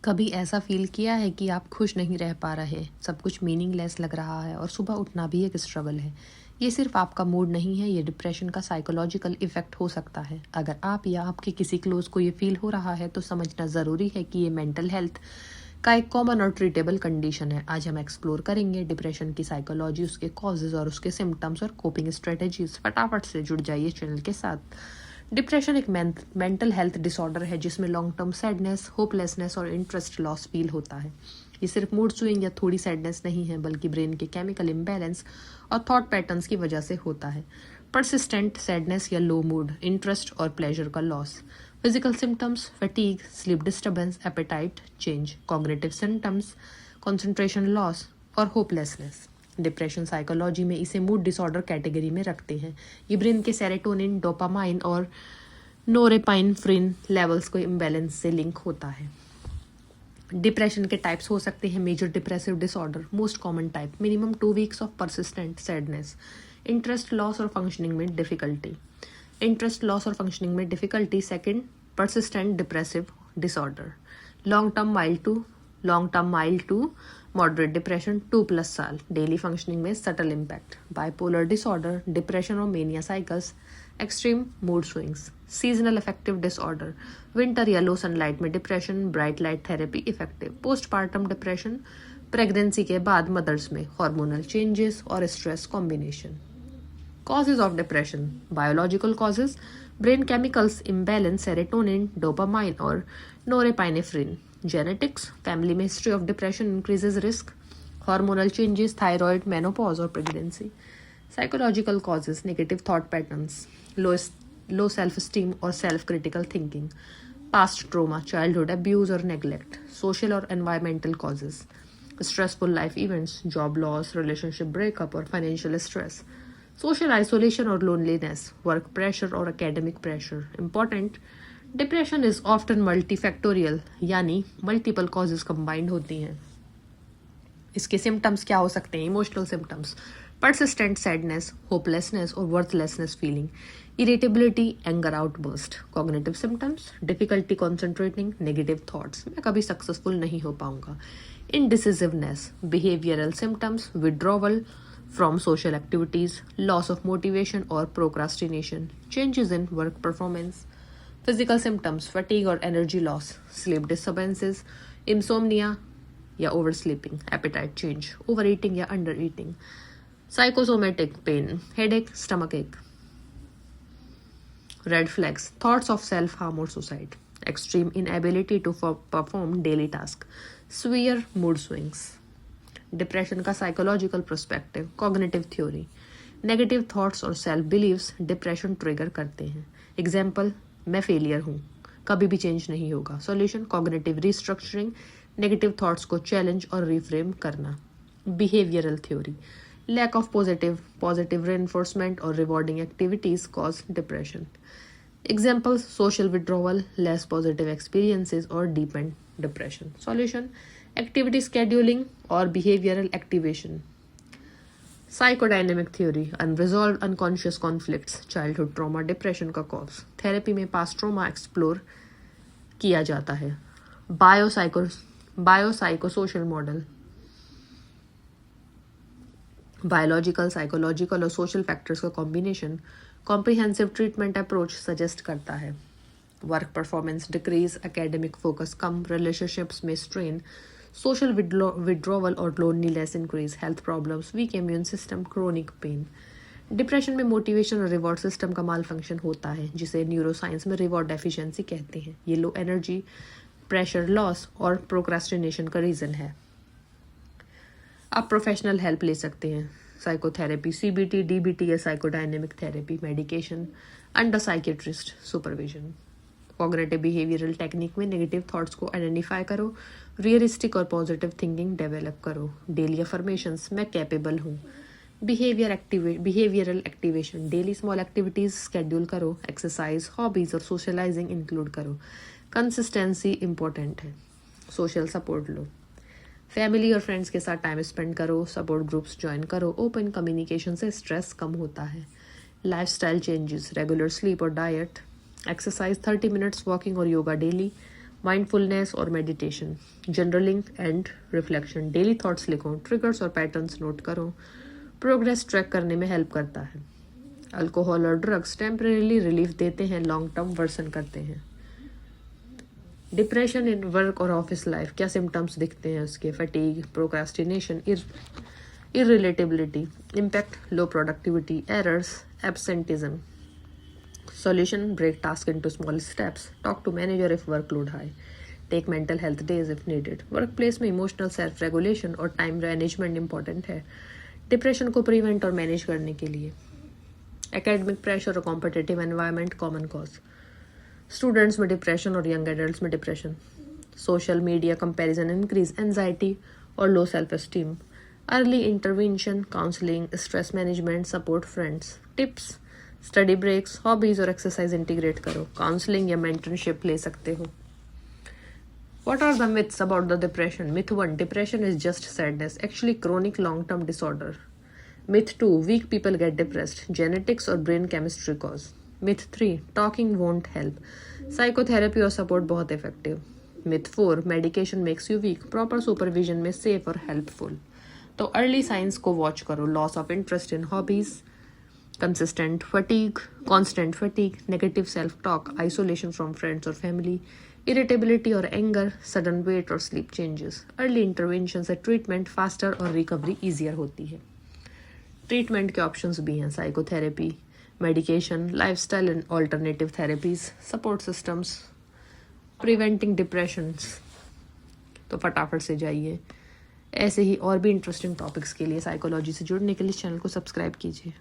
कभी ऐसा फील किया है कि आप खुश नहीं रह पा रहे, सब कुछ मीनिंगलेस लग रहा है और सुबह उठना भी एक स्ट्रगल है। ये सिर्फ आपका मूड नहीं है, ये डिप्रेशन का साइकोलॉजिकल इफेक्ट हो सकता है। अगर आप या आपके किसी क्लोज को ये फील हो रहा है तो समझना ज़रूरी है कि ये मेंटल हेल्थ का एक कॉमन और ट्रीटेबल कंडीशन है। आज हम एक्सप्लोर करेंगे डिप्रेशन की साइकोलॉजी, उसके कॉजेज और उसके सिम्टम्स और कोपिंग स्ट्रेटेजीज। फटाफट से जुड़ जाइए चैनल के साथ। डिप्रेशन एक मेंटल हेल्थ डिसऑर्डर है जिसमें लॉन्ग टर्म सैडनेस, होपलेसनेस और इंटरेस्ट लॉस फील होता है। ये सिर्फ मूड स्विंग या थोड़ी सैडनेस नहीं है, बल्कि ब्रेन के केमिकल इम्बैलेंस और थॉट पैटर्न्स की वजह से होता है। परसिस्टेंट सैडनेस या लो मूड, इंटरेस्ट और प्लेजर का loss. Physical symptoms: fatigue, sleep disturbance, appetite change. Cognitive symptoms: concentration loss और होपलेसनेस। डिप्रेशन साइकोलॉजी में इसे मूड डिसऑर्डर कैटेगरी में रखते हैं। ये ब्रेन के सेरोटोनिन, डोपामाइन और नोरेपाइनफ्रिन लेवल्स को इम्बैलेंस से लिंक होता है। डिप्रेशन के टाइप्स हो सकते हैं: major depressive disorder, most common type, minimum 2 weeks of persistent sadness, interest loss और फंक्शनिंग में डिफिकल्टी। इंटरेस्ट लॉस और फंक्शनिंग में difficulty second persistent depressive disorder. Long term mild to moderate depression 2+ साल, daily functioning में subtle impact. Bipolar disorder, depression और mania cycles, extreme mood swings. Seasonal affective disorder, winter या लो sunlight में depression, bright light therapy effective. Postpartum depression, pregnancy के बाद mother's में, hormonal changes और stress combination. Causes of depression: biological causes, brain chemicals imbalance, serotonin, dopamine और norepinephrine. Genetics: family में history of depression increases risk. Hormonal changes, thyroid, menopause और pregnancy. Psychological causes: negative thought patterns, low self-esteem और self-critical thinking. Past trauma, childhood abuse और neglect. Social और environmental causes: stressful life events, job loss, relationship breakup और financial stress. Social isolation और loneliness, work pressure और academic pressure. Important: depression is often multifactorial, यानी multiple causes combined होती हैं। इसके symptoms क्या हो सकते हैं? Emotional symptoms: persistent sadness, hopelessness और worthlessness feeling, irritability, anger outburst. Cognitive symptoms: difficulty concentrating, negative thoughts, मैं कभी सक्सेसफुल नहीं हो पाऊंगा। Indecisiveness. Behavioural symptoms: withdrawal from social activities, loss of motivation or procrastination, changes in work performance. Physical symptoms: fatigue or energy loss, sleep disturbances, insomnia या oversleeping, appetite change, overeating या undereating. Psychosomatic pain, headache, stomach ache. Red flags: thoughts of self-harm or suicide, extreme inability to perform daily tasks, severe mood swings. Depression का psychological perspective, cognitive theory. Negative thoughts और self beliefs depression trigger करते हैं। Example: मैं failure हूँ, कभी भी change नहीं होगा। Solution: cognitive restructuring, negative thoughts को चैलेंज और रिफ्रेम करना। Behavioural theory: lack of positive reinforcement और rewarding activities cause depression. Examples: social withdrawal, less positive experiences और deepened depression. Solution: activity scheduling और behavioural activation. Psychodynamic theory: unresolved unconscious conflicts, childhood trauma depression का cause. Therapy में past trauma explore किया जाता है। Biopsychosocial model: biological, psychological और social factors का combination comprehensive treatment approach suggest करता है। Work performance decrease, academic focus कम, रिलेशनशिप्स में स्ट्रेन, सोशल विड्रॉवल और loneliness increase, health problems, weak immune system, chronic pain. Depression में मोटिवेशन और reward system का माल फंक्शन होता है, जिसे न्यूरोसाइंस में रिवॉर्ड डेफिशिएंसी कहते हैं। ये लो एनर्जी, प्रेशर लॉस और प्रोक्रास्टिनेशन का रीजन है। आप प्रोफेशनल हेल्प ले सकते हैं। साइकोथेरेपी, सीबीटी, डीबीटी या psychodynamic therapy, medication under psychiatrist supervision. Cognitive behavioural technique में नेगेटिव थॉट्स को आइडेंटिफाई करो, रियलिस्टिक और पॉजिटिव थिंकिंग डेवलप करो। डेली अफर्मेशंस: मैं कैपेबल हूँ। Behavioural activation: daily small activities schedule करो, एक्सरसाइज, हॉबीज और सोशलाइजिंग इंक्लूड करो। कंसिस्टेंसी इंपॉर्टेंट है। सोशल सपोर्ट लो, फैमिली और फ्रेंड्स के साथ टाइम स्पेंड करो, सपोर्ट ग्रुप्स ज्वाइन करो। ओपन कम्युनिकेशन से स्ट्रेस कम होता है। लाइफस्टाइल चेंजेस: रेगुलर स्लीप और डाइट, एक्सरसाइज 30 मिनट्स, वॉकिंग और योगा डेली, माइंडफुलनेस और meditation, journaling and reflection, daily thoughts लिखो, ट्रिगर्स और पैटर्न्स नोट करो, प्रोग्रेस ट्रैक करने में हेल्प करता है। अल्कोहल और ड्रग्स टेम्परेली रिलीफ देते हैं, लॉन्ग टर्म वर्सन करते हैं। डिप्रेशन इन वर्क और ऑफिस लाइफ, क्या सिम्टम्स दिखते हैं उसके? Fatigue, procrastination, irritability, impact low productivity, errors, absenteeism. Solution: break task into small steps. Talk to manager if workload high. Take mental health days if needed. Workplace में emotional self regulation और time management important है depression को prevent और manage करने के लिए। Academic pressure और competitive environment common cause, students में डिप्रेशन और यंग एडल्ट्स में depression. Social media comparison increase anxiety और low self esteem. Early intervention, counselling, stress management, support friends. Tips: study breaks, hobbies और exercise integrate करो, counselling या mentorship ले सकते हो। What are the myths about the depression? Myth 1: depression is just sadness, actually chronic long-term disorder. Myth 2: weak people get depressed, genetics or brain chemistry cause. Myth 3: talking won't help, psychotherapy और support बहुत effective. Myth 4: medication makes you weak, proper supervision में safe और helpful. तो early signs को watch करो, loss of interest in hobbies, constant fatigue, negative self-talk, isolation from friends or family, irritability or anger, sudden weight और sleep changes. Early intervention से treatment faster और recovery easier होती है। Treatment के options भी हैं: psychotherapy, medication, lifestyle and alternative therapies, support systems, preventing depressions. तो फटाफट से जाइए। ऐसे ही और भी इंटरेस्टिंग टॉपिक्स के लिए साइकोलॉजी से जुड़ने के लिए चैनल को सब्सक्राइब कीजिए।